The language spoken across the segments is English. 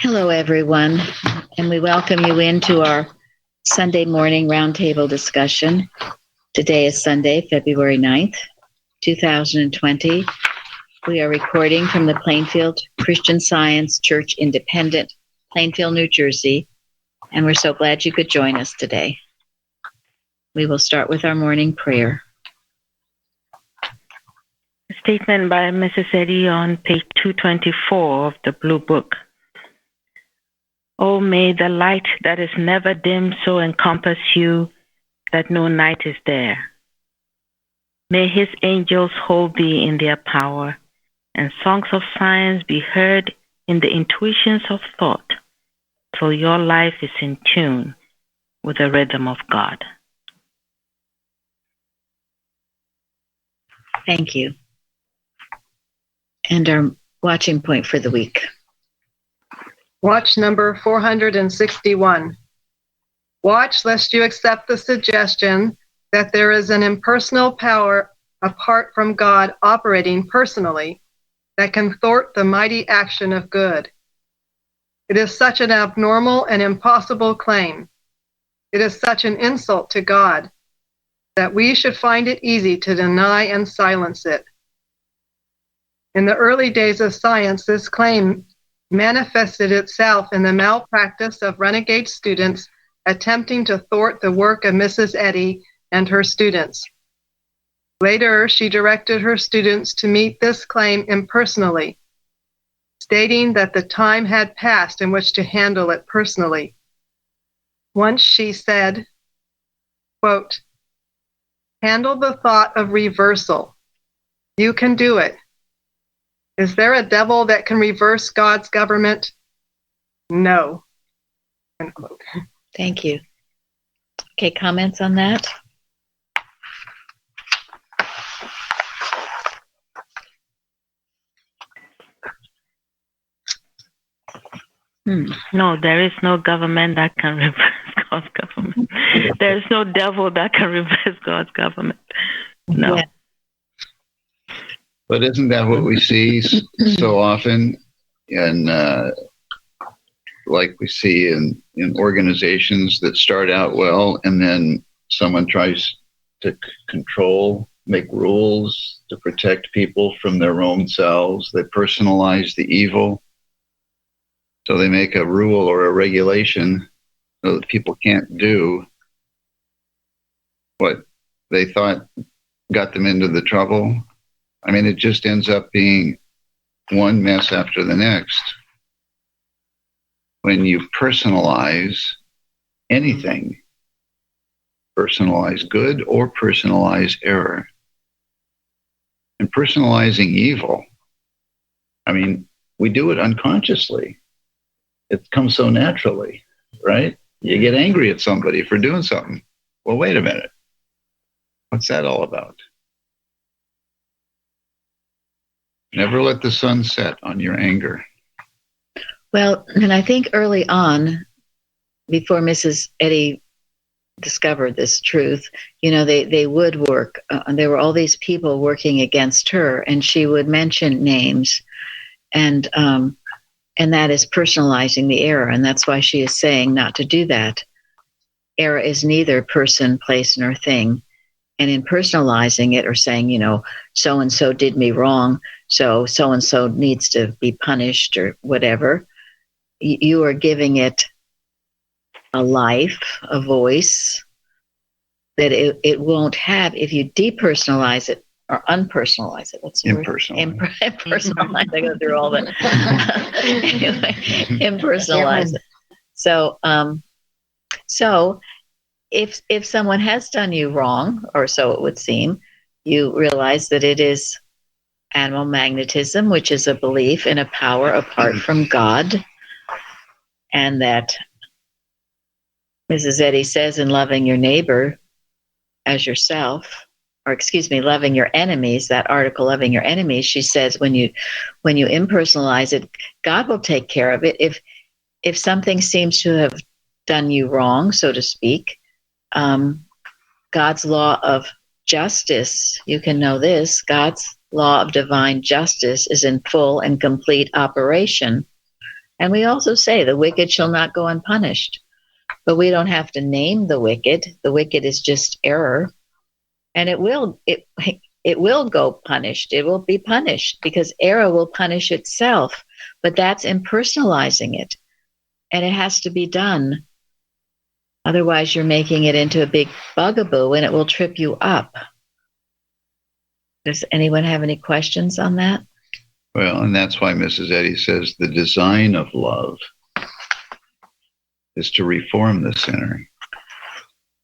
Hello, everyone, and we welcome you into our Sunday morning roundtable discussion. Today is Sunday, February 9th, 2020. We are recording from the Plainfield Christian Science Church Independent, Plainfield, New Jersey, and we're so glad you could join us today. We will start with our morning prayer. A statement by Mrs. Eddy on page 224 of the Blue Book. Oh, may the light that is never dim so encompass you that no night is there. May his angels hold thee in their power, and songs of science be heard in the intuitions of thought, till your life is in tune with the rhythm of God. Thank you. And our watching point for the week. Watch number 461. Watch lest you accept the suggestion that there is an impersonal power apart from God operating personally that can thwart the mighty action of good. It is such an abnormal and impossible claim. It is such an insult to God that we should find it easy to deny and silence it. In the early days of science, this claim manifested itself in the malpractice of renegade students attempting to thwart the work of Mrs. Eddy and her students. Later, she directed her students to meet this claim impersonally, stating that the time had passed in which to handle it personally. Once she said, quote, "Handle the thought of reversal. You can do it. Is there a devil that can reverse God's government? No." End quote. Thank you. Okay, comments on that? No, there is no government that can reverse God's government. There is no devil that can reverse God's government. No. Yeah. But isn't that what we see so often in, like we see in organizations that start out well, and then someone tries to control, make rules to protect people from their own selves. They personalize the evil. So they make a rule or a regulation so that people can't do what they thought got them into the trouble. I mean, it just ends up being one mess after the next. When you personalize anything, personalize good or personalize error. And personalizing evil, I mean, we do it unconsciously. It comes so naturally, right? You get angry at somebody for doing something. Well, wait a minute. What's that all about? Never let the sun set on your anger. Well, and I think early on, before Mrs. Eddy discovered this truth, they would work. There were all these people working against her, and she would mention names, and that is personalizing the error, and that's why she is saying not to do that. Error is neither person, place, nor thing. And in personalizing it or saying, so-and-so did me wrong, so-and-so needs to be punished or whatever, you are giving it a life, a voice that it won't have if you depersonalize it or unpersonalize it. What's the Impersonalize. word? Impersonalize. I go through all that. Anyway, impersonalize it. So if someone has done you wrong, or so it would seem, you realize that it is animal magnetism, which is a belief in a power apart from God, and that Mrs. Eddy says in loving your neighbor as yourself, loving your enemies, that article, Loving Your Enemies, she says when you impersonalize it, God will take care of it. If something seems to have done you wrong, so to speak, God's law of justice, you can know this, God's law of divine justice is in full and complete operation. And we also say the wicked shall not go unpunished. But we don't have to name the wicked. The wicked is just error. And it will go punished. It will be punished because error will punish itself. But that's impersonalizing it. And it has to be done. Otherwise, you're making it into a big bugaboo and it will trip you up. Does anyone have any questions on that? Well, and that's why Mrs. Eddy says the design of love is to reform the sinner.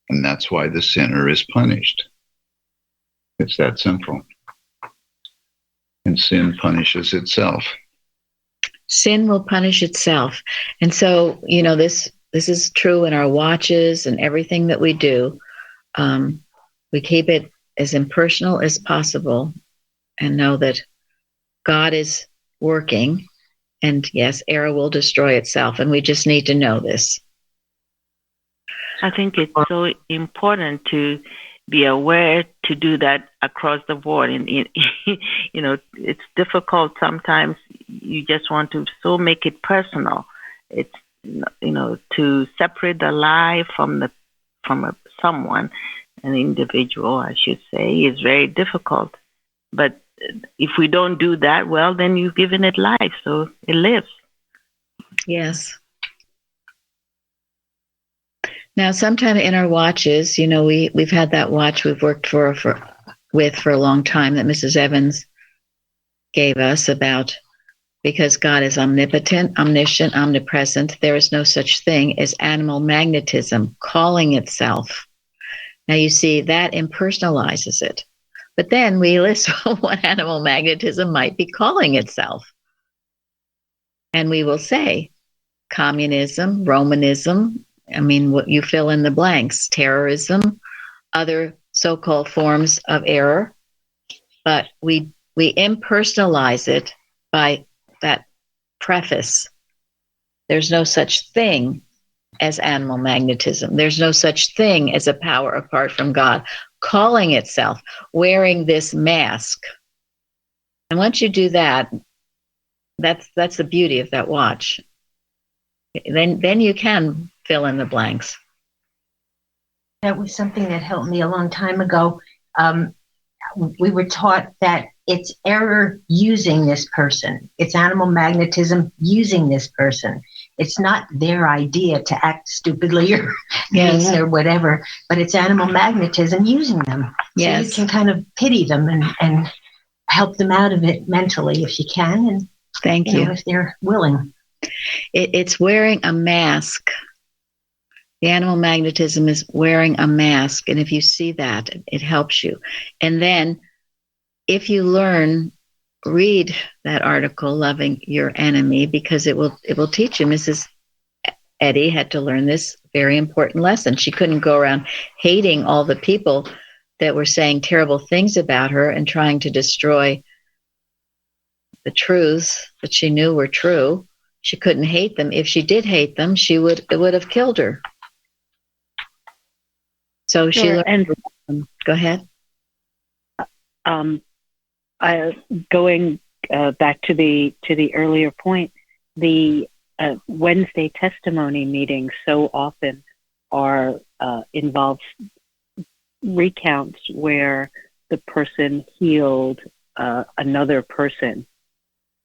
And that's why the sinner is punished. It's that simple. And sin punishes itself. Sin will punish itself. And so, this is true in our watches and everything that we do. We keep it as impersonal as possible and know that God is working. And yes, error will destroy itself. And we just need to know this. I think it's so important to be aware to do that across the board. And, it's difficult sometimes. You just want to so make it personal. It's, to separate the lie from someone, an individual, I should say, is very difficult. But if we don't do that, well, then you've given it life, so it lives. Yes. Now, sometime in our watches, we've had that watch we've worked with for a long time that Mrs. Evans gave us about, because God is omnipotent, omniscient, omnipresent, there is no such thing as animal magnetism calling itself. Now, you see, that impersonalizes it. But then we list what animal magnetism might be calling itself. And we will say communism, Romanism, what you fill in the blanks, terrorism, other so-called forms of error. But we impersonalize it by that preface. There's no such thing as animal magnetism. There's no such thing as a power apart from God calling itself, wearing this mask. And once you do that, that's the beauty of that watch. Then you can fill in the blanks. That was something that helped me a long time ago. We were taught that it's error using this person. It's animal magnetism using this person. It's not their idea to act stupidly or mean or whatever, but it's animal magnetism using them. So you can kind of pity them and help them out of it mentally if you can. And thank you. If they're willing. It's wearing a mask. The animal magnetism is wearing a mask. And if you see that, it helps you. And then if you read that article, Loving Your Enemy, because it will teach you. Mrs. Eddy had to learn this very important lesson. She couldn't go around hating all the people that were saying terrible things about her and trying to destroy the truths that she knew were true. She couldn't hate them. If she did hate them, it would have killed her. So she learned. Go ahead. Going back to the earlier point, the Wednesday testimony meetings so often involve recounts where the person healed another person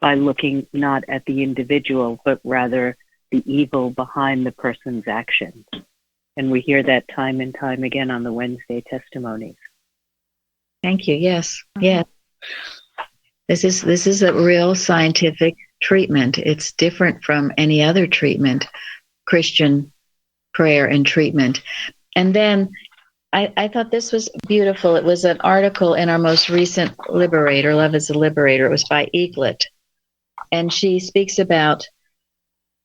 by looking not at the individual, but rather the evil behind the person's actions. And we hear that time and time again on the Wednesday testimonies. Thank you. Yes. Yes. This is a real scientific treatment. It's different from any other treatment, Christian prayer and treatment. And then I thought this was beautiful. It was an article in our most recent Liberator, Love is a Liberator. It was by Eaglet. And she speaks about,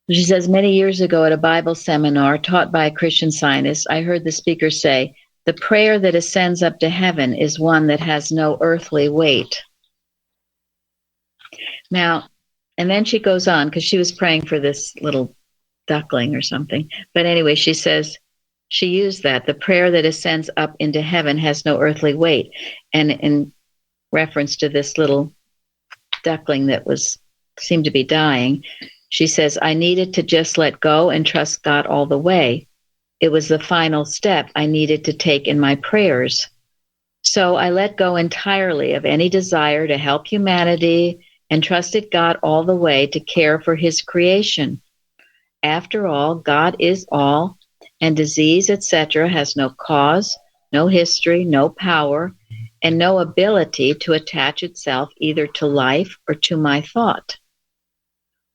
she says, many years ago at a Bible seminar taught by a Christian Scientist, I heard the speaker say, the prayer that ascends up to heaven is one that has no earthly weight. Now, and then she goes on, because she was praying for this little duckling or something. But anyway, she says, she used that. The prayer that ascends up into heaven has no earthly weight. And in reference to this little duckling that seemed to be dying. She says, I needed to just let go and trust God all the way. It was the final step I needed to take in my prayers. So I let go entirely of any desire to help humanity and trusted God all the way to care for his creation. After all, God is all, and disease, etc., has no cause, no history, no power, and no ability to attach itself either to life or to my thought.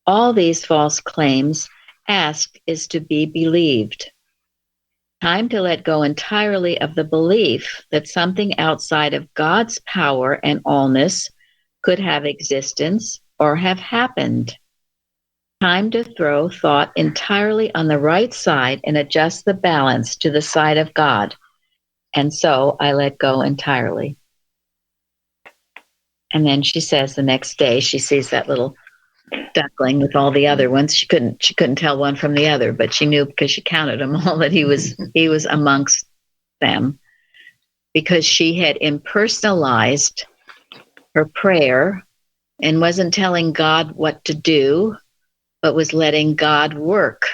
All these false claims asked is to be believed. Time to let go entirely of the belief that something outside of God's power and allness could have existence or have happened. Time to throw thought entirely on the right side and adjust the balance to the side of God. And so I let go entirely. And then she says the next day she sees that little duckling with all the other ones. She couldn't tell one from the other, but she knew because she counted them all that he was amongst them, because she had impersonalized her prayer and wasn't telling God what to do, but was letting God work.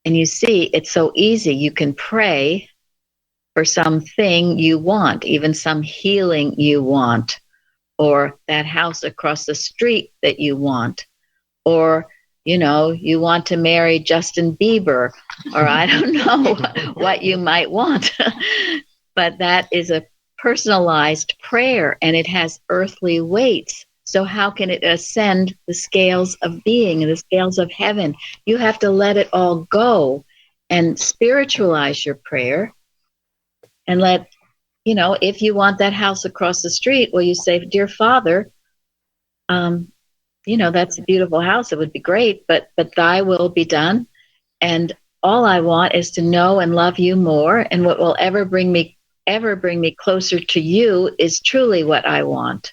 And you see, it's so easy. You can pray for something you want, even some healing you want, or that house across the street that you want, or, you want to marry Justin Bieber, or I don't know what you might want. But that is a personalized prayer, and it has earthly weights. So how can it ascend the scales of being and the scales of heaven? You have to let it all go and spiritualize your prayer and let, if you want that house across the street, well, you say, Dear Father, that's a beautiful house. It would be great, but thy will be done. And all I want is to know and love you more. And what will ever bring me closer to you is truly what I want.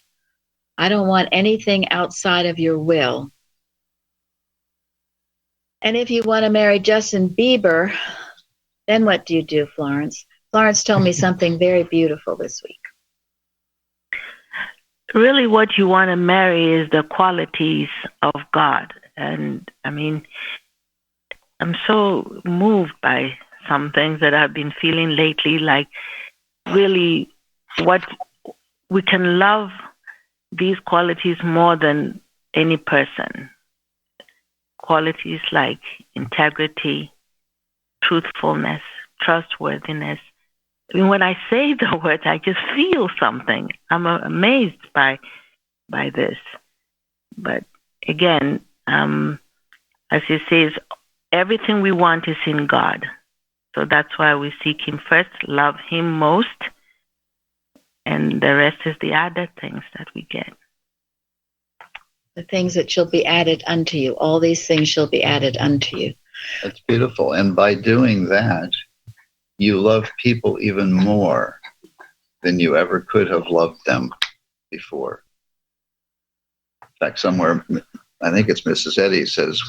I don't want anything outside of your will. And if you want to marry Justin Bieber, then what do you do, Florence? Florence told me something very beautiful this week. Really, what you want to marry is the qualities of God. And I'm so moved by some things that I've been feeling lately, like really what we can love these qualities more than any person. Qualities like integrity, truthfulness, trustworthiness. When I say the words, I just feel something. I'm amazed by this. But again, as he says, everything we want is in God. So that's why we seek him first, love him most, and the rest is the other things that we get. The things that shall be added unto you. All these things shall be added unto you. That's beautiful. And by doing that, you love people even more than you ever could have loved them before. In fact, somewhere, I think it's Mrs. Eddy says,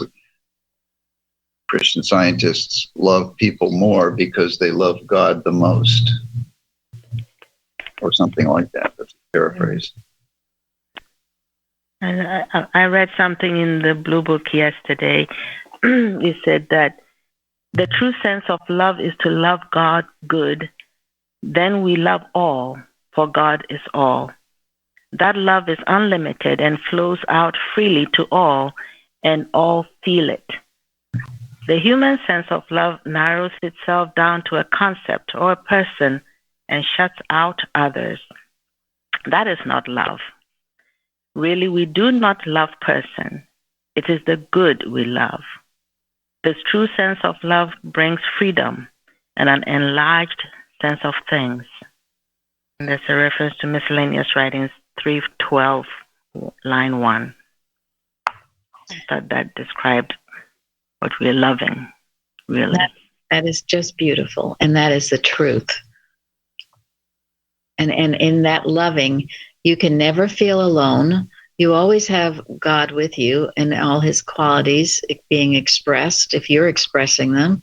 Christian Scientists love people more because they love God the most. Or something like that. That's a paraphrase. And I read something in the Blue Book yesterday. It said that the true sense of love is to love God good. Then we love all, for God is all. That love is unlimited and flows out freely to all, and all feel it. The human sense of love narrows itself down to a concept or a person and shuts out others. That is not love. Really, we do not love person. It is the good we love. This true sense of love brings freedom and an enlarged sense of things. And there's a reference to Miscellaneous Writings 3:12, line 1. I thought that described what we're loving, really. That is just beautiful, and that is the truth. And in that loving, you can never feel alone. You always have God with you and all his qualities being expressed if you're expressing them.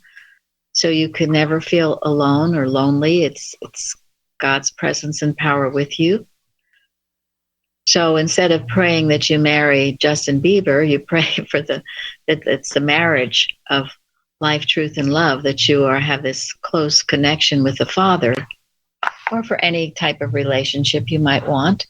So you can never feel alone or lonely. It's God's presence and power with you. So instead of praying that you marry Justin Bieber, you pray for that it's the marriage of life, truth, and love, that you have this close connection with the Father, or for any type of relationship you might want.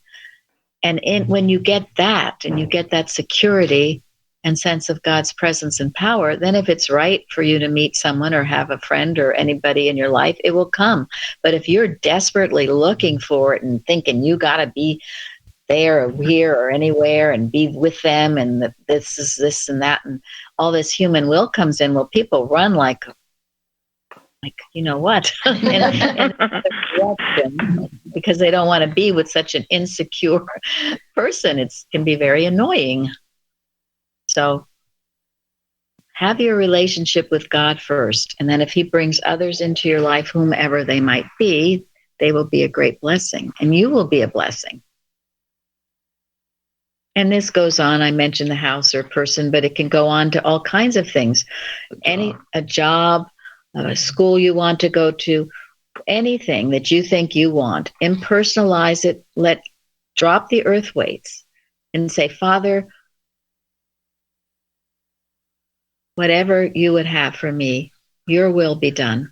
And when you get that, and you get that security and sense of God's presence and power, then if it's right for you to meet someone or have a friend or anybody in your life, it will come. But if you're desperately looking for it and thinking you got to be there or here or anywhere and be with them, and this is this and that, and all this human will comes in, well, people run like you know what, in because they don't want to be with such an insecure person. It can be very annoying. So have your relationship with God first, and then if he brings others into your life, whomever they might be, they will be a great blessing, and you will be a blessing. And this goes on. I mentioned the house or person, but it can go on to all kinds of things. A job, a school you want to go to, anything that you think you want. Impersonalize it. Drop the earth weights and say, Father, whatever you would have for me, your will be done.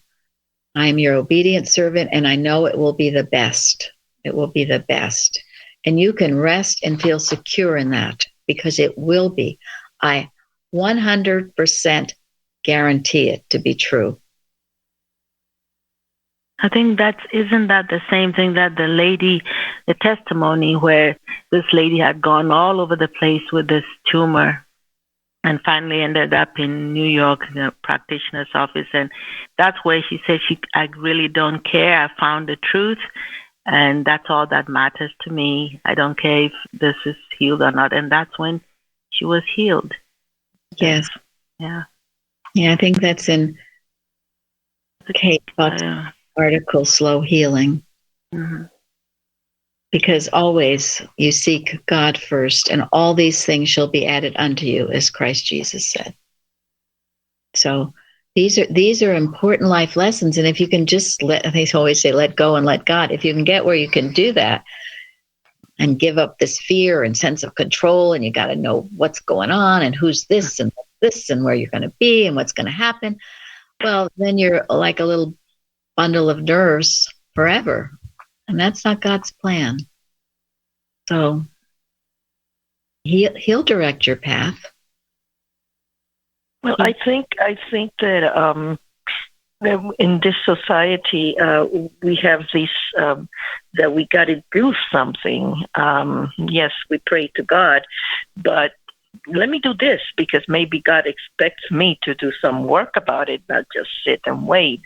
I am your obedient servant, and I know it will be the best. It will be the best. And you can rest and feel secure in that, because it will be. I 100% guarantee it to be true. I think isn't that the same thing that the testimony where this lady had gone all over the place with this tumor and finally ended up in New York in a practitioner's office. And that's where she said, I really don't care. I found the truth. And that's all that matters to me. I don't care if this is healed or not. And that's when she was healed. Yes. Yeah. Yeah, I think that's in Kate Buck's article, Slow Healing. Mm-hmm. Because always you seek God first, and all these things shall be added unto you, as Christ Jesus said. So these are important life lessons. And if you can just they always say, let go and let God. If you can get where you can do that and give up this fear and sense of control, and you got to know what's going on and who's this and where you're going to be and what's going to happen, well, then you're like a little bundle of nerves forever. And that's not God's plan. So he'll direct your path. Well, I think that in this society we have this that we got to do something. Yes, we pray to God, but let me do this because maybe God expects me to do some work about it, not just sit and wait.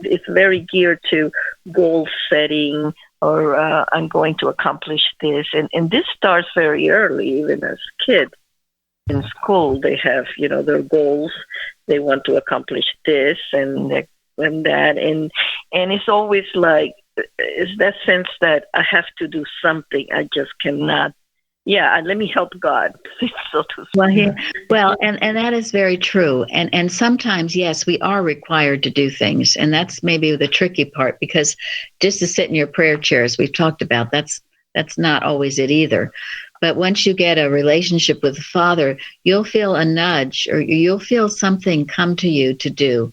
It's very geared to goal setting, or I'm going to accomplish this. And this starts very early, even as kids. In school, they have, their goals. They want to accomplish this and that. And it's always like, it's that sense that I have to do something. I just cannot. Yeah, let me help God, so to speak. Well, and that is very true. And sometimes, yes, we are required to do things. And that's maybe the tricky part, because just to sit in your prayer chair, as we've talked about, that's not always it either. But once you get a relationship with the Father, you'll feel a nudge, or you'll feel something come to you to do.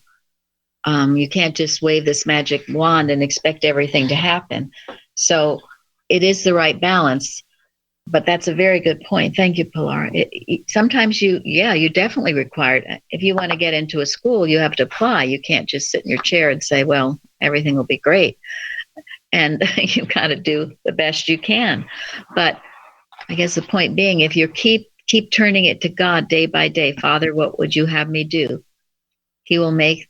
You can't just wave this magic wand and expect everything to happen. So it is the right balance. But that's a very good point. Thank you, Pilar. Sometimes you're definitely required. If you want to get into a school, you have to apply. You can't just sit in your chair and say, well, everything will be great. And you've got to do the best you can. But I guess the point being, if you keep turning it to God day by day, Father, what would you have me do? He will make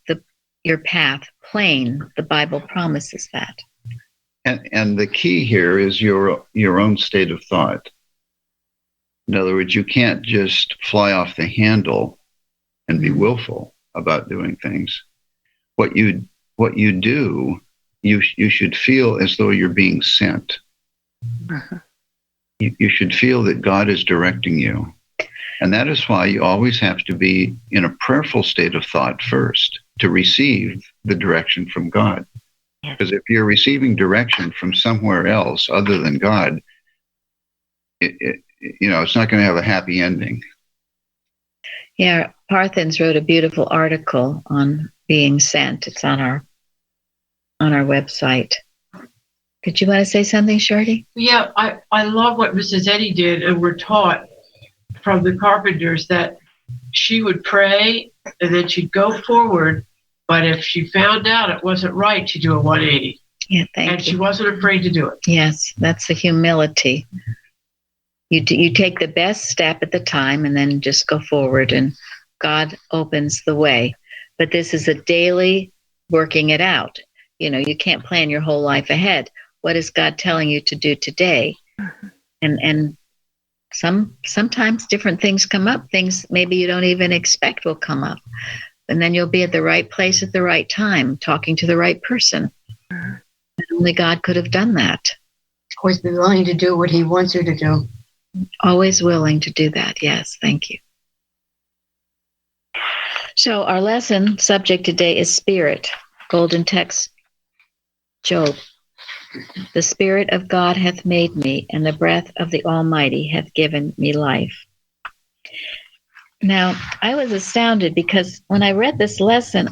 your path plain. The Bible promises that. And the key here is your own state of thought. In other words, you can't just fly off the handle and be willful about doing things. What you do, you should feel as though you're being sent. Uh-huh. You should feel that God is directing you. And that is why you always have to be in a prayerful state of thought first to receive the direction from God. Because if you're receiving direction from somewhere else other than God, it's not going to have a happy ending. Yeah, Parthens wrote a beautiful article on being sent. It's on our website. Did you want to say something, Shardy? Yeah, I love what Mrs. Eddy did, and we're taught from the Carpenters that she would pray and then she'd go forward, but if she found out it wasn't right, she'd do a 180. Yeah, thank you. And she wasn't afraid to do it. Yes, that's the humility. You take the best step at the time and then just go forward, and God opens the way. But this is a daily working it out. You can't plan your whole life ahead. What is God telling you to do today? And sometimes different things come up. Things maybe you don't even expect will come up. And then you'll be at the right place at the right time, talking to the right person. And only God could have done that. Always be willing to do what he wants you to do. Always willing to do that. Yes, thank you. So our lesson subject today is spirit. Golden text, Job. The Spirit of God hath made me, and the breath of the Almighty hath given me life. Now, I was astounded because when I read this lesson,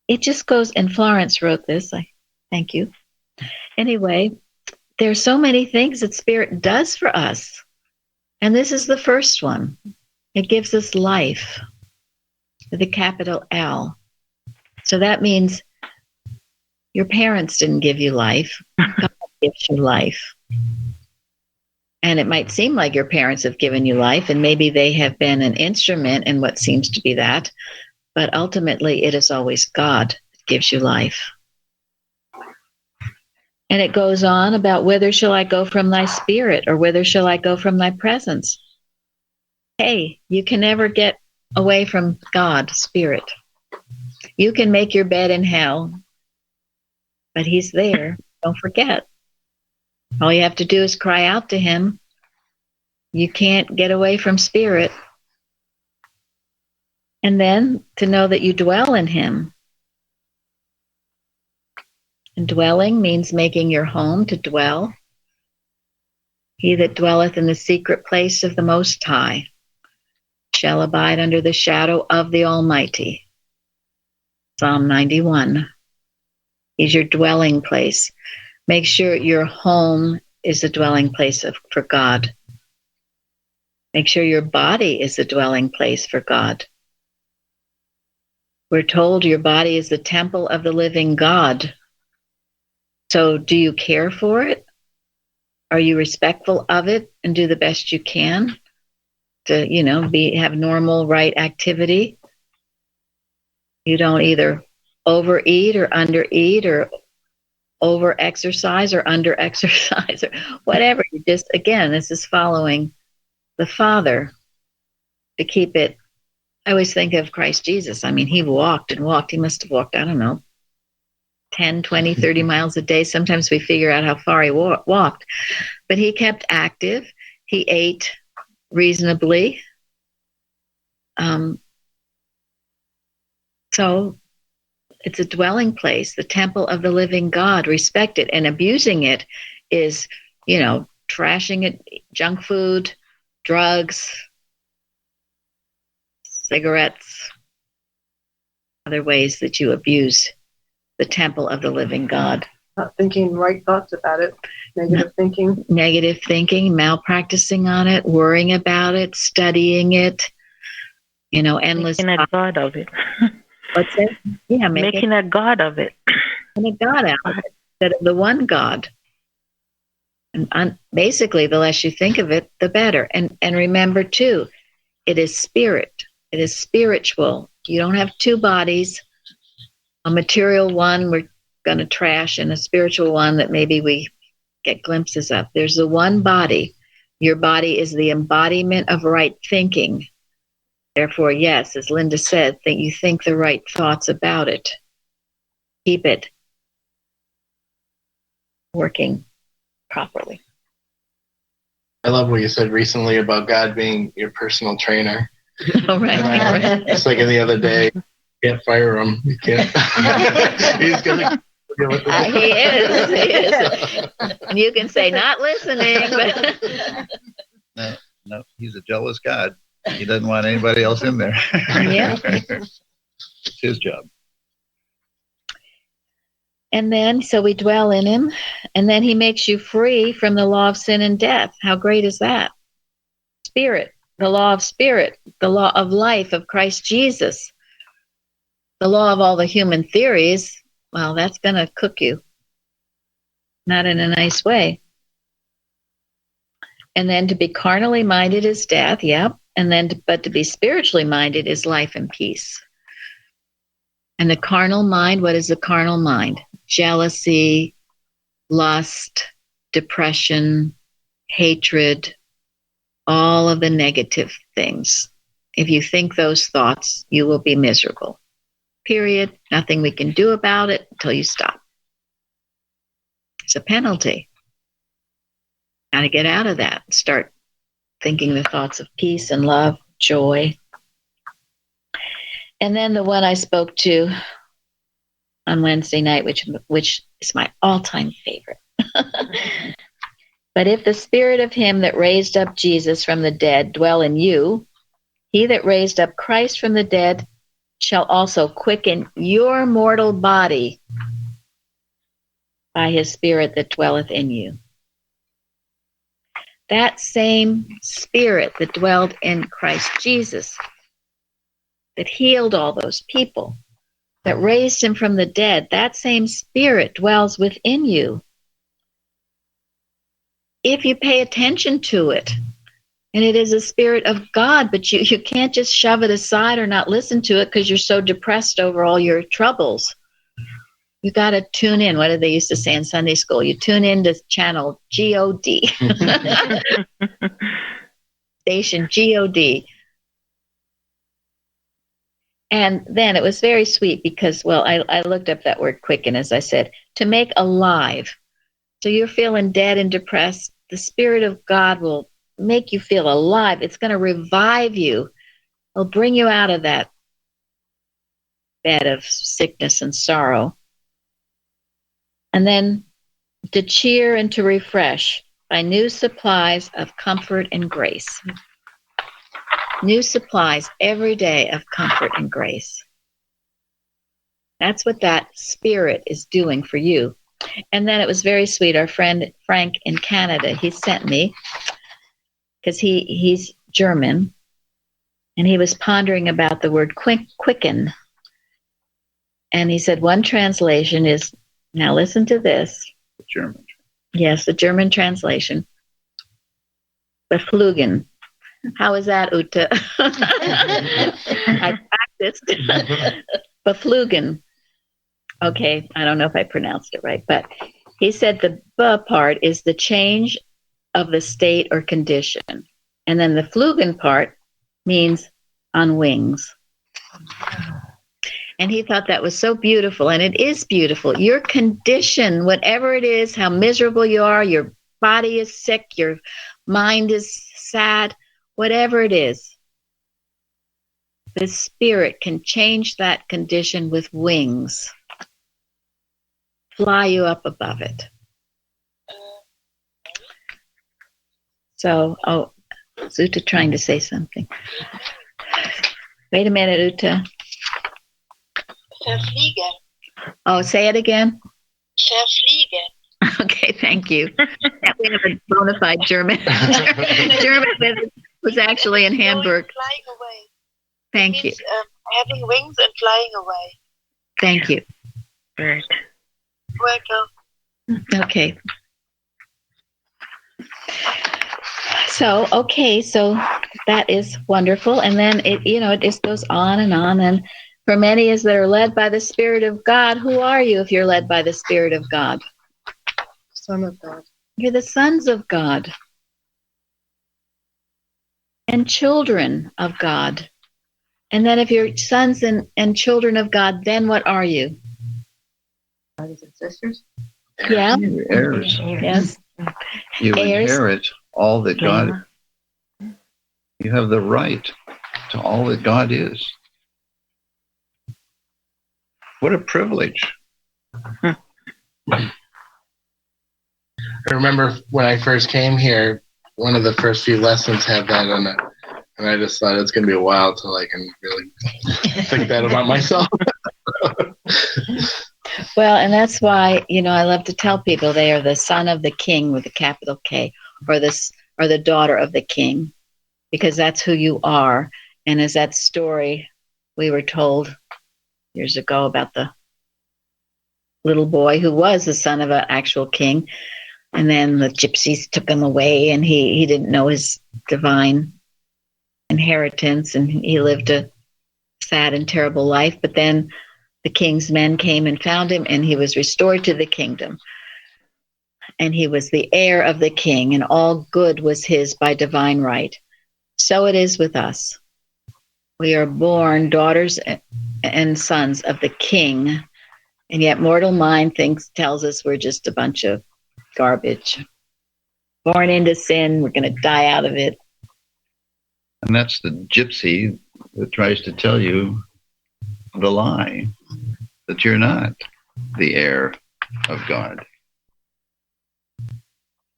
it just goes, and Florence wrote this, thank you. Anyway, there's so many things that Spirit does for us. And this is the first one. It gives us life with a capital L. So that means your parents didn't give you life. God gives you life. And it might seem like your parents have given you life, and maybe they have been an instrument in what seems to be that. But ultimately, it is always God that gives you life. And it goes on about whither shall I go from thy spirit, or whither shall I go from thy presence? Hey, you can never get away from God, Spirit. You can make your bed in hell, but he's there. Don't forget. All you have to do is cry out to him. You can't get away from Spirit. And then to know that you dwell in him. And dwelling means making your home to dwell. He that dwelleth in the secret place of the Most High shall abide under the shadow of the Almighty. Psalm 91. He's your dwelling place. Make sure your home is a dwelling place for God. Make sure your body is a dwelling place for God. We're told your body is the temple of the living God. So do you care for it? Are you respectful of it and do the best you can to, have normal, right activity? You don't either overeat or undereat or over-exercise or under-exercise or whatever. You just, again, this is following the Father to keep it. I always think of Christ Jesus. I mean, he walked and walked. He must have walked, 10, 20, 30 miles a day. Sometimes we figure out how far he walked. But he kept active. He ate reasonably. So it's a dwelling place, the temple of the living God. Respect it. And abusing it is, trashing it, junk food, drugs, cigarettes, other ways that you abuse the temple of the living God. Not thinking right thoughts about it, negative thinking. Negative thinking, malpracticing on it, worrying about it, studying it, endless. Making a god of it. What's that? Yeah, making a god of it. Making a god out of it, instead of the one God. And basically, the less you think of it, the better. And remember, too, it is spirit. It is spiritual. You don't have two bodies. A material one we're going to trash, and a spiritual one that maybe we get glimpses of. There's the one body. Your body is the embodiment of right thinking. Therefore, yes, as Linda said, that you think the right thoughts about it. Keep it working properly. I love what you said recently about God being your personal trainer. Oh, right. Just like the other day, you can't fire him. You can't. He's going to He is. He is. And you can say, not listening. But No, he's a jealous God. He doesn't want anybody else in there. Yeah. It's his job. And then, so we dwell in him, and then he makes you free from the law of sin and death. How great is that? Spirit, the law of spirit, the law of life of Christ Jesus, the law of all the human theories. Well, that's going to cook you. Not in a nice way. And then to be carnally minded is death, yep. And then, but to be spiritually minded is life and peace. And the carnal mind, what is the carnal mind? Jealousy, lust, depression, hatred, all of the negative things. If you think those thoughts, you will be miserable. Period. Nothing we can do about it until you stop. It's a penalty. Got to get out of that. Start thinking the thoughts of peace and love, joy. And then the one I spoke to on Wednesday night, which is my all-time favorite. But if the spirit of him that raised up Jesus from the dead dwell in you, he that raised up Christ from the dead shall also quicken your mortal body by his spirit that dwelleth in you. That same spirit that dwelled in Christ Jesus, that healed all those people, that raised him from the dead, that same spirit dwells within you. If you pay attention to it, and it is a spirit of God, but you can't just shove it aside or not listen to it because you're so depressed over all your troubles. You got to tune in. What did they used to say in Sunday school? You tune in to channel G-O-D. Station G-O-D. And then it was very sweet because, well, I looked up that word quicken, as I said, to make alive. So you're feeling dead and depressed. The Spirit of God will make you feel alive. It's going to revive you. It'll bring you out of that bed of sickness and sorrow. And then to cheer and to refresh by new supplies of comfort and grace. New supplies every day of comfort and grace. That's what that spirit is doing for you. And then it was very sweet. Our friend Frank in Canada, he sent me, because he's German, and he was pondering about the word quicken. And he said one translation is, now listen to this. German. Yes, the German translation. Beflugen. How is that, Uta? I practiced. Beflugen. Okay, I don't know if I pronounced it right, but he said the B part is the change of the state or condition. And then the Flugen part means on wings. And he thought that was so beautiful, and it is beautiful. Your condition, whatever it is, how miserable you are, your body is sick, your mind is sad, whatever it is, the Spirit can change that condition with wings. Fly you up above it. So, is Uta trying to say something? Wait a minute, Uta. Verfliegen. Oh, say it again. Verfliegen. Okay, thank you. We have a bona fide German. German was actually in Hamburg. Flying away. Thank you. Having wings and flying away. Thank you. Right. Welcome. Okay. So that is wonderful. And then it just goes on. And for many as that are led by the Spirit of God, who are you if you're led by the Spirit of God? Son of God. You're the sons of God. And children of God. And then if you're sons and children of God, then what are you? Brothers and sisters. Yeah. Heirs. Yes. You Heirs. inherit all that God. You have the right to all that God is. What a privilege. I remember when I first came here, one of the first few lessons had that on it, and I just thought it's going to be a while till I can really think that about myself. Well, and that's why, I love to tell people they are the son of the king with a capital K, or the daughter of the king, because that's who you are. And as that story we were told years ago about the little boy who was the son of an actual king, and then the gypsies took him away, and he didn't know his divine inheritance, and he lived a sad and terrible life. But then the king's men came and found him, and he was restored to the kingdom. And he was the heir of the king, and all good was his by divine right. So it is with us. We are born daughters and sons of the king, and yet mortal mind tells us we're just a bunch of garbage. Born into sin, we're going to die out of it. And that's the gypsy that tries to tell you the lie, that you're not the heir of God.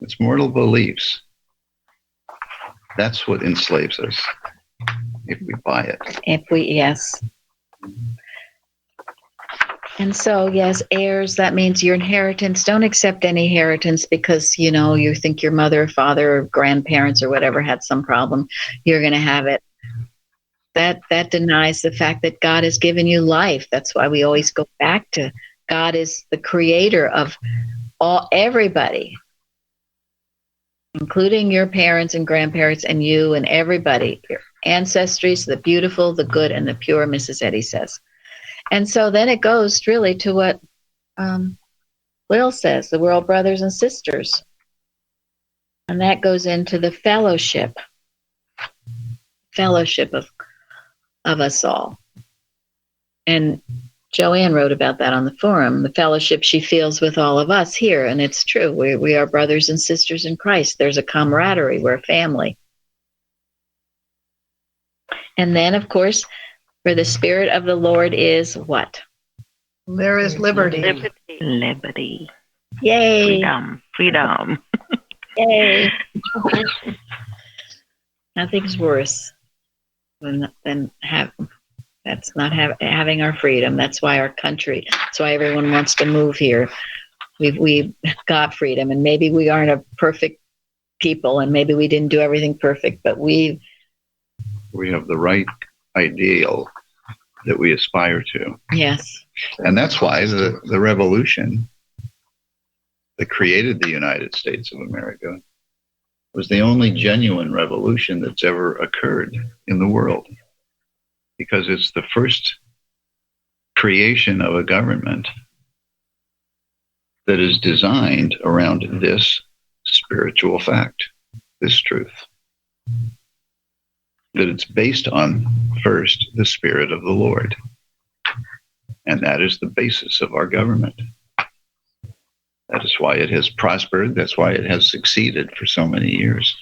It's mortal beliefs. That's what enslaves us, if we buy it. Yes. And so, yes, heirs, that means your inheritance. Don't accept any inheritance because, you think your mother or father or grandparents or whatever had some problem. You're going to have it. That denies the fact that God has given you life. That's why we always go back to God is the creator of everybody, including your parents and grandparents and you and everybody. Your ancestries, the beautiful, the good, and the pure, Mrs. Eddy says. And so then it goes really to what Will says, that we're all brothers and sisters. And that goes into the fellowship of us all. And Joanne wrote about that on the forum, the fellowship she feels with all of us here. And it's true. We are brothers and sisters in Christ. There's a camaraderie. We're a family. And then, of course, where the Spirit of the Lord is what? There is liberty. Liberty. Yay. Freedom. Yay. Nothing's worse than having our freedom. That's why our country, that's why everyone wants to move here. We've got freedom, and maybe we aren't a perfect people, and maybe we didn't do everything perfect, but we have the right ideal that we aspire to. Yes. And that's why the revolution that created the United States of America was the only genuine revolution that's ever occurred in the world, because it's the first creation of a government that is designed around this spiritual fact, this truth, that it's based on, first, the Spirit of the Lord. And that is the basis of our government. That is why it has prospered. That's why it has succeeded for so many years.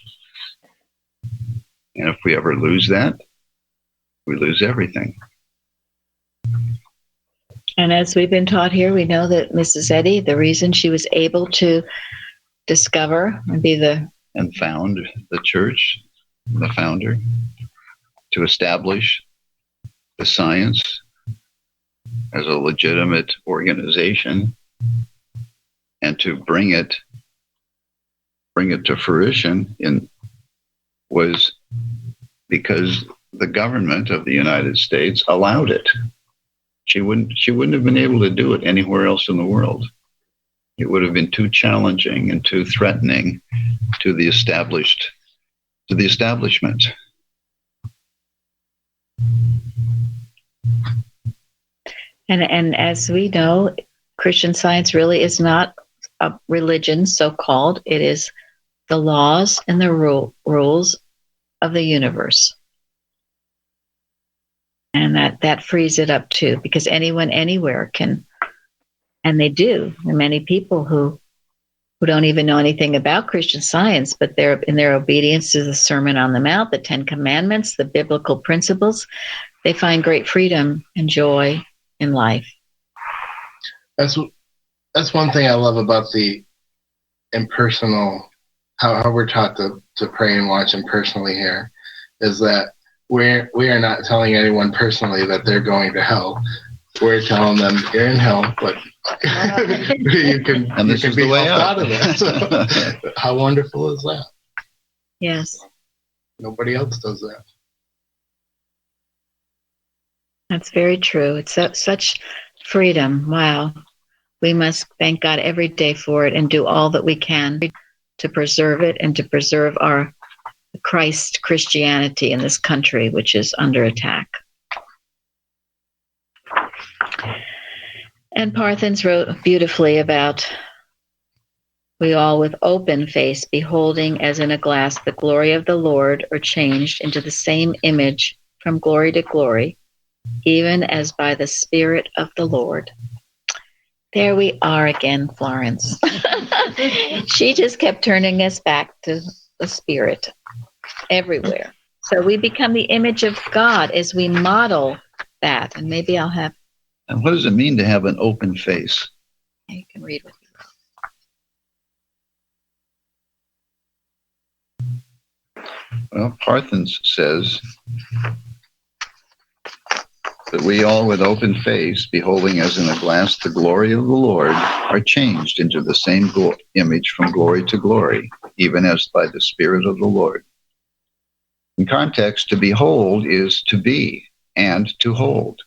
And if we ever lose that, we lose everything. And as we've been taught here, we know that Mrs. Eddy, the reason she was able to discover and found the church, the founder, to establish the science as a legitimate organization, and to bring it to fruition was because the government of the United States allowed it. She wouldn't have been able to do it anywhere else in the world. It would have been too challenging and too threatening to the establishment. And as we know, Christian Science really is not a religion, so-called. It is the laws and the rules of the universe. And that frees it up too, because anyone anywhere can, and they do. There are many people who don't even know anything about Christian Science, but in their obedience to the Sermon on the Mount, the 10 Commandments, the biblical principles, they find great freedom and joy in life. That's that's one thing I love about the impersonal, how we're taught to pray and watch impersonally here, is that we are not telling anyone personally that they're going to hell. We're telling them you're in hell, but you can be helped out of it. So, how wonderful is that? Yes. Nobody else does that. That's very true. It's such freedom. Wow. We must thank God every day for it and do all that we can to preserve it and to preserve our Christianity in this country, which is under attack. And Parthens wrote beautifully about we all with open face, beholding as in a glass the glory of the Lord, are changed into the same image from glory to glory, even as by the Spirit of the Lord. There we are again, Florence. She just kept turning us back to the Spirit everywhere. So we become the image of God as we model that. And maybe I'll have... And what does it mean to have an open face? You can read what you wrote. Well, Parthens says that we all with open face, beholding as in a glass the glory of the Lord, are changed into the same image from glory to glory, even as by the Spirit of the Lord. In context, to behold is to be and to hold,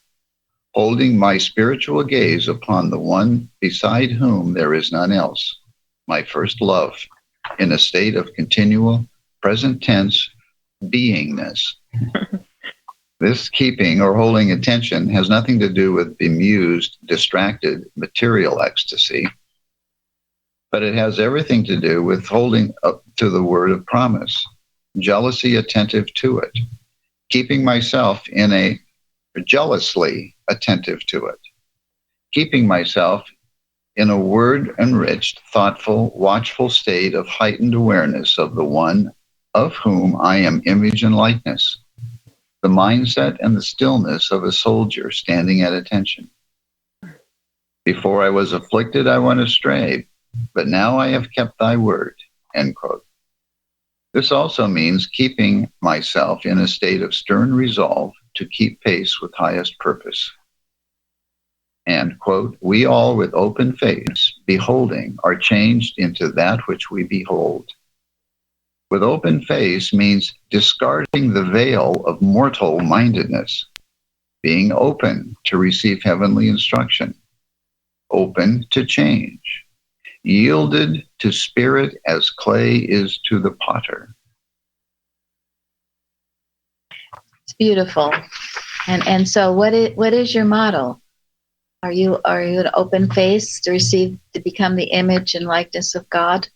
holding my spiritual gaze upon the one beside whom there is none else, my first love, in a state of continual present tense beingness. This keeping or holding attention has nothing to do with bemused, distracted, material ecstasy, but it has everything to do with holding up to the word of promise, jealously attentive to it, keeping myself jealously attentive to it, keeping myself in a word-enriched, thoughtful, watchful state of heightened awareness of the one of whom I am image and likeness, the mindset and the stillness of a soldier standing at attention. Before I was afflicted, I went astray, but now I have kept thy word, end quote. This also means keeping myself in a state of stern resolve to keep pace with highest purpose. And, quote, we all with open face, beholding, are changed into that which we behold. With open face means discarding the veil of mortal mindedness, being open to receive heavenly instruction, open to change, yielded to spirit as clay is to the potter. It's beautiful. And so what is your model? Are you an open face to become the image and likeness of God?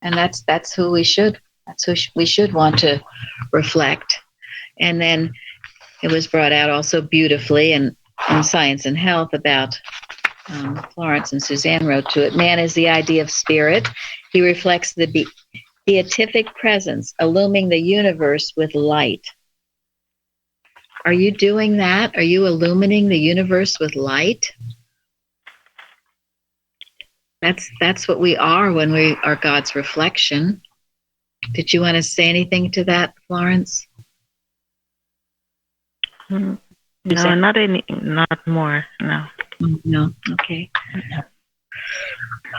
And that's who we should want to reflect. And then it was brought out also beautifully in Science and Health about Florence and Suzanne wrote to it. Man is the idea of spirit. He reflects the beatific presence, illuming the universe with light. Are you doing that? Are you illumining the universe with light? That's what we are when we are God's reflection. Did you want to say anything to that, Florence? No, not more. No. No. Okay.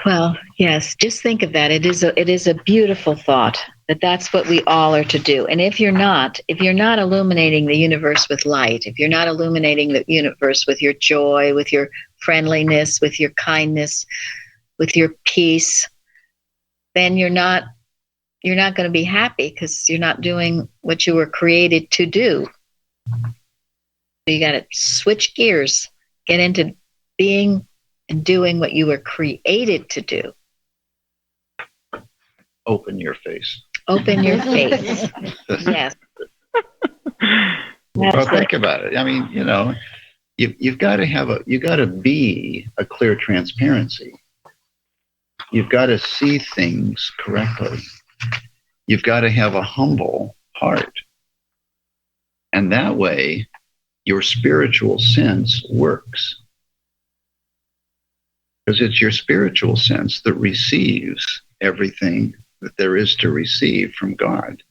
Well, yes. Just think of that. It is a beautiful thought that's what we all are to do. And if you're not illuminating the universe with light, if you're not illuminating the universe with your joy, with your friendliness, with your kindness, with your peace, then you're not going to be happy because you're not doing what you were created to do. You got to switch gears, get into being and doing what you were created to do. Open your face. Open your face. Yes. Well, think about it. I mean, you've got to be a clear transparency. You've got to see things correctly. You've got to have a humble heart. And that way, your spiritual sense works. Because it's your spiritual sense that receives everything that there is to receive from God.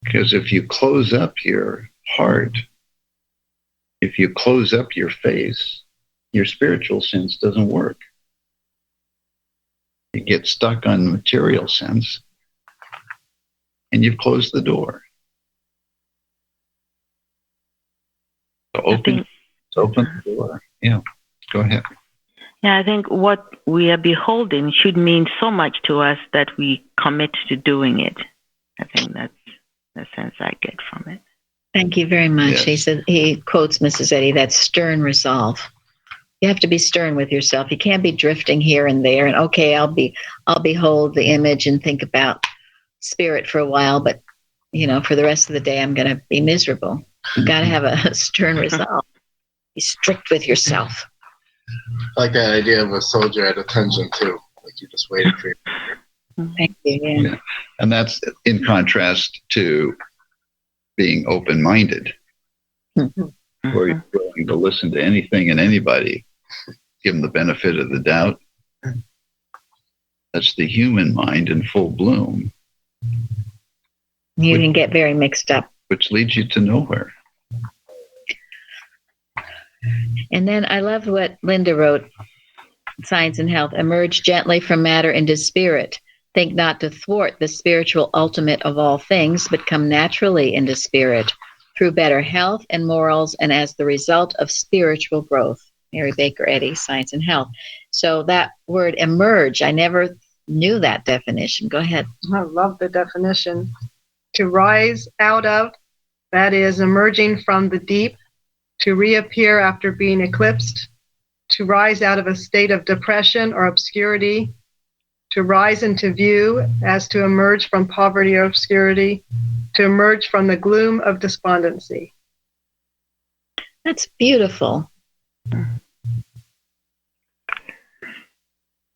Because if you close up your heart, if you close up your face, your spiritual sense doesn't work. You get stuck on the material sense, and you've closed the door. So open the door. Yeah, go ahead. Yeah, I think what we are beholding should mean so much to us that we commit to doing it. I think that's the sense I get from it. Thank you very much. Yes. He said, he quotes Mrs. Eddy, that stern resolve. You have to be stern with yourself. You can't be drifting here and there and okay, I'll behold the image and think about spirit for a while, but for the rest of the day I'm going to be miserable. You got to have a stern resolve. Be strict with yourself. I like that idea of a soldier at attention too. Like you just waited for your Thank you. Yeah. And that's in contrast to being open-minded, where you're willing to listen to anything and anybody, give them the benefit of the doubt. That's the human mind in full bloom. You can get very mixed up. Which leads you to nowhere. And then I love what Linda wrote, Science and Health. Emerge gently from matter into spirit. Think not to thwart the spiritual ultimate of all things, but come naturally into spirit through better health and morals and as the result of spiritual growth. Mary Baker Eddy, Science and Health. So that word emerge, I never knew that definition. Go ahead. I love the definition. To rise out of, that is, emerging from the deep, to reappear after being eclipsed, to rise out of a state of depression or obscurity, to rise into view as to emerge from poverty or obscurity, to emerge from the gloom of despondency. That's beautiful.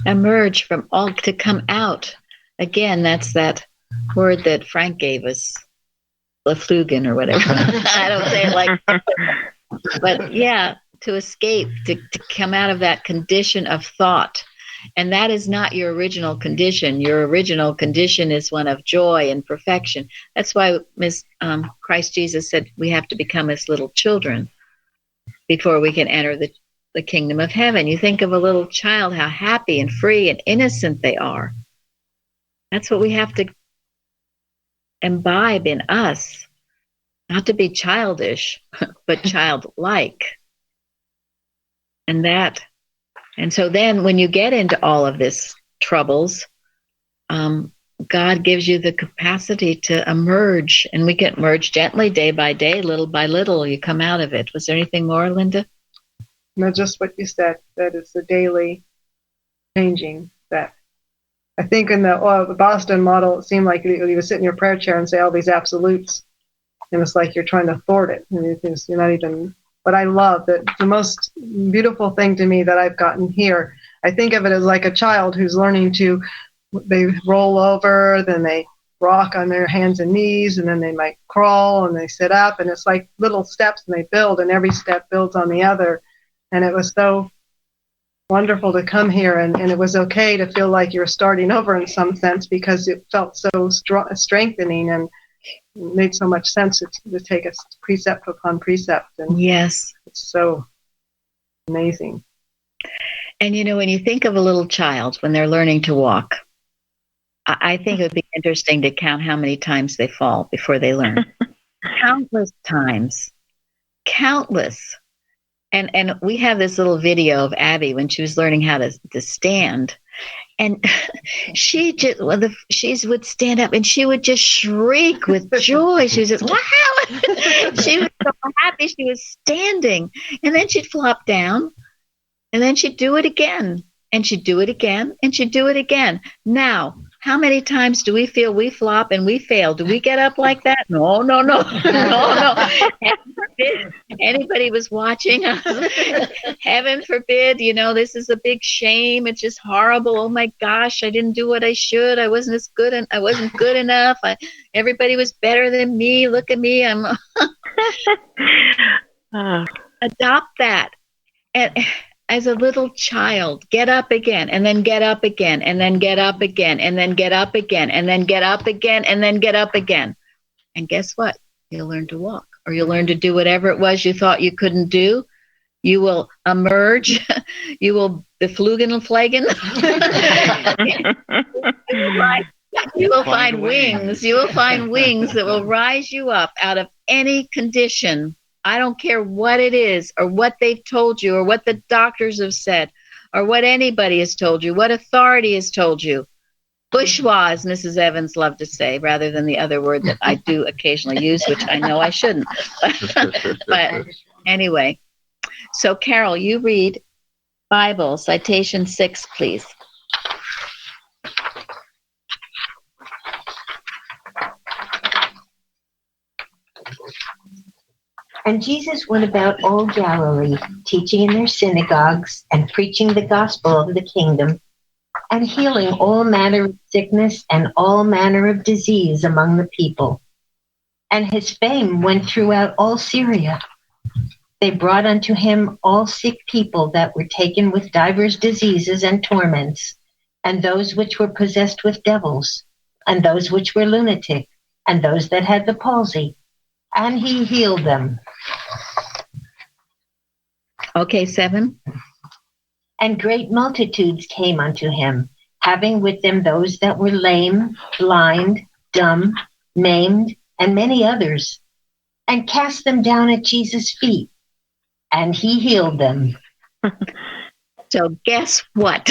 Emerge from all, to come out. Again, that's that word that Frank gave us, Laflugen or whatever. I don't say it like that. But yeah, to escape, to come out of that condition of thought. And that is not your original condition. Your original condition is one of joy and perfection. That's why Christ Jesus said we have to become as little children before we can enter the kingdom of heaven. You think of a little child, how happy and free and innocent they are. That's what we have to imbibe in us. Not to be childish, but childlike. And so then when you get into all of this troubles, God gives you the capacity to emerge, and we can emerge gently day by day, little by little, you come out of it. Was there anything more, Linda? No, just what you said, that it's the daily changing. That I think in the Boston model, it seemed like you would sit in your prayer chair and say all these absolutes, and it's like you're trying to thwart it. And you're not even. But I love that the most beautiful thing to me that I've gotten here, I think of it as like a child who's learning to, they roll over, then they rock on their hands and knees, and then they might crawl and they sit up, and it's like little steps and they build, and every step builds on the other. And it was so wonderful to come here, and it was okay to feel like you're starting over in some sense because it felt so strengthening and made so much sense to take us precept upon precept. And yes, it's so amazing. And when you think of a little child when they're learning to walk, I think it would be interesting to count how many times they fall before they learn. Countless times. Countless. And we have this little video of Abby when she was learning how to stand. And she would stand up and she would just shriek with joy. She was just, wow! She was so happy she was standing. And then she'd flop down, and then she'd do it again, and she'd do it again, and she'd do it again. Now, how many times do we feel we flop and we fail? Do we get up like that? No. No. Anybody was watching, heaven forbid, this is a big shame. It's just horrible. Oh my gosh, I didn't do what I should. I wasn't good enough. Everybody was better than me. Look at me. I'm adopt that. as a little child, get up again, and then get up again, and then get up again, and then get up again, and then get up again, and then get up again. And guess what? You'll learn to walk, or you'll learn to do whatever it was you thought you couldn't do. You will emerge. You will beflugen and flagen. You will find wings. You will find wings that will rise you up out of any condition. I don't care what it is, or what they've told you, or what the doctors have said, or what anybody has told you, what authority has told you. Bourgeois, as Mrs. Evans loved to say, rather than the other word that I do occasionally use, which I know I shouldn't. But anyway, so Carol, you read Bible, citation 6, please. And Jesus went about all Galilee, teaching in their synagogues and preaching the gospel of the kingdom, and healing all manner of sickness and all manner of disease among the people. And his fame went throughout all Syria. They brought unto him all sick people that were taken with divers diseases and torments, and those which were possessed with devils, and those which were lunatic, and those that had the palsy, and he healed them. Okay, 7. And great multitudes came unto him, having with them those that were lame, blind, dumb, maimed, and many others, and cast them down at Jesus' feet, and he healed them. So guess what?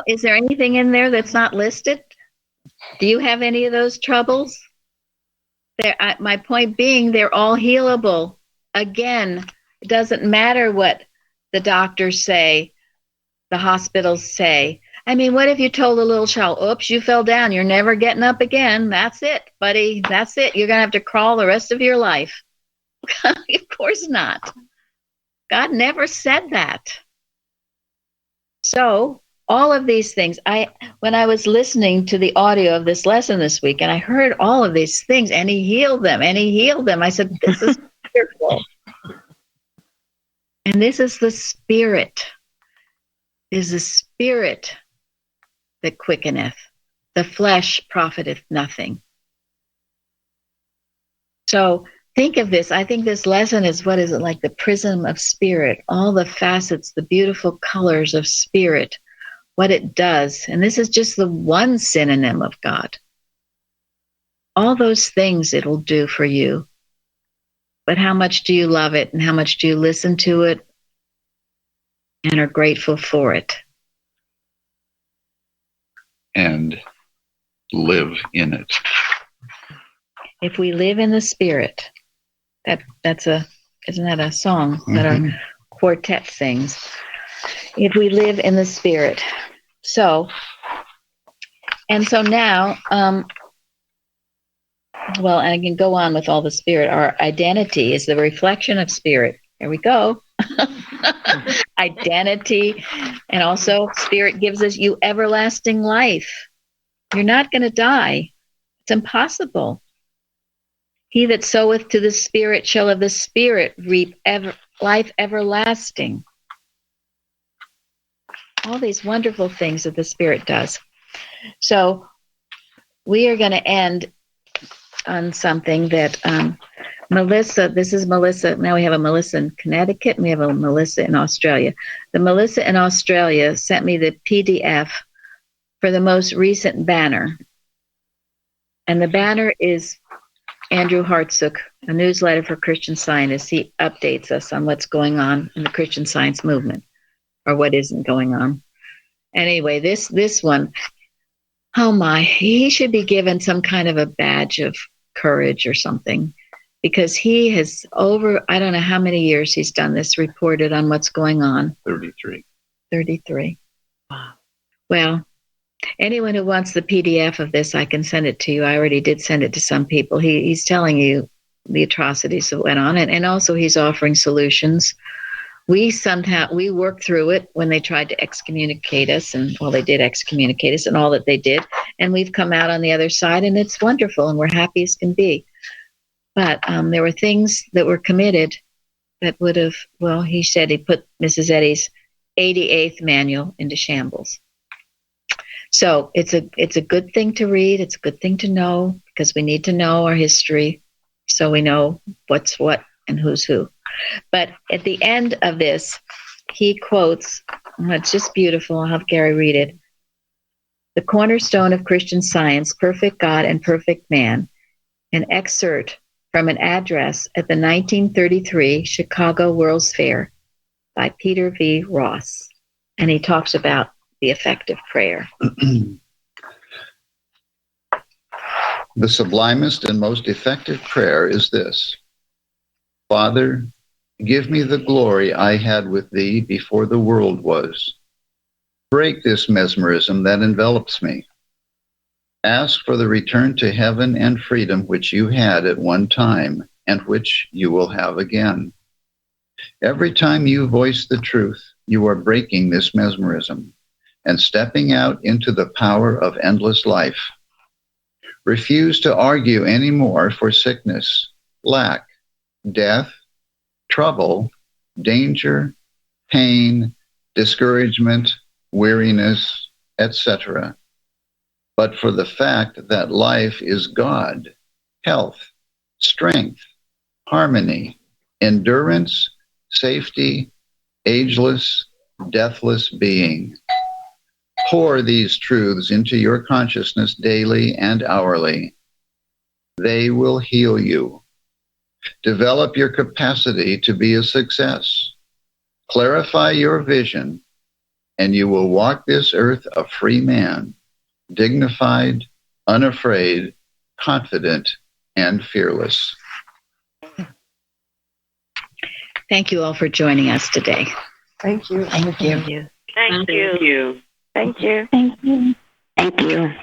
Is there anything in there that's not listed? Do you have any of those troubles? My point being, they're all healable. Again, it doesn't matter what the doctors say, the hospitals say. I mean, what if you told a little child, oops, you fell down, you're never getting up again. That's it, buddy. That's it. You're going to have to crawl the rest of your life. Of course not. God never said that. So all of these things, when I was listening to the audio of this lesson this week, and I heard all of these things, and he healed them, and he healed them. I said, this is wonderful. And this is the Spirit. It is the Spirit that quickeneth. The flesh profiteth nothing. So think of this. I think this lesson is, what is it, like the prism of Spirit, all the facets, the beautiful colors of Spirit, what it does. And this is just the one synonym of God. All those things it'll do for you. But how much do you love it, and how much do you listen to it and are grateful for it? And live in it. If we live in the Spirit, isn't that a song that our quartet sings? If we live in the Spirit. So now, well, and I can go on with all the Spirit. Our identity is the reflection of Spirit. There we go. Identity. And also, Spirit gives us you everlasting life. You're not going to die. It's impossible. He that soweth to the Spirit shall of the Spirit reap life everlasting. All these wonderful things that the Spirit does. So we are going to end on something that Melissa, this is Melissa. Now we have a Melissa in Connecticut, and we have a Melissa in Australia. The Melissa in Australia sent me the PDF for the most recent banner. And the banner is Andrew Hartsook, a newsletter for Christian Scientists. He updates us on what's going on in the Christian Science movement, or what isn't going on. Anyway, this one, oh my, he should be given some kind of a badge of courage or something, because he has I don't know how many years he's done this, reported on what's going on. 33. Wow. Well, anyone who wants the PDF of this, I can send it to you. I already did send it to some people. He's telling you the atrocities that went on, and also he's offering solutions. We worked through it when they tried to excommunicate us, and they did excommunicate us and all that they did, and we've come out on the other side, and it's wonderful, and we're happy as can be. But there were things that were committed that would have, well, he said he put Mrs. Eddy's 88th manual into shambles. So it's a good thing to read. It's a good thing to know, because we need to know our history so we know what's what and who's who. But at the end of this, he quotes, it's just beautiful. I'll have Gary read it. The cornerstone of Christian Science, Perfect God and Perfect Man, an excerpt from an address at the 1933 Chicago World's Fair by Peter V. Ross. And he talks about the effect of prayer. The sublimest and most effective prayer is this: Father, give me the glory I had with thee before the world was. Break this mesmerism that envelops me. Ask for the return to heaven and freedom which you had at one time and which you will have again. Every time you voice the truth, you are breaking this mesmerism and stepping out into the power of endless life. Refuse to argue anymore for sickness, lack, death, trouble, danger, pain, discouragement, weariness, etc., but for the fact that life is God, health, strength, harmony, endurance, safety, ageless, deathless being. Pour these truths into your consciousness daily and hourly. They will heal you. Develop your capacity to be a success. Clarify your vision, and you will walk this earth a free man, dignified, unafraid, confident, and fearless. Thank you all for joining us today. Thank you. Thank you. Thank you. Thank you. Thank you. Thank you.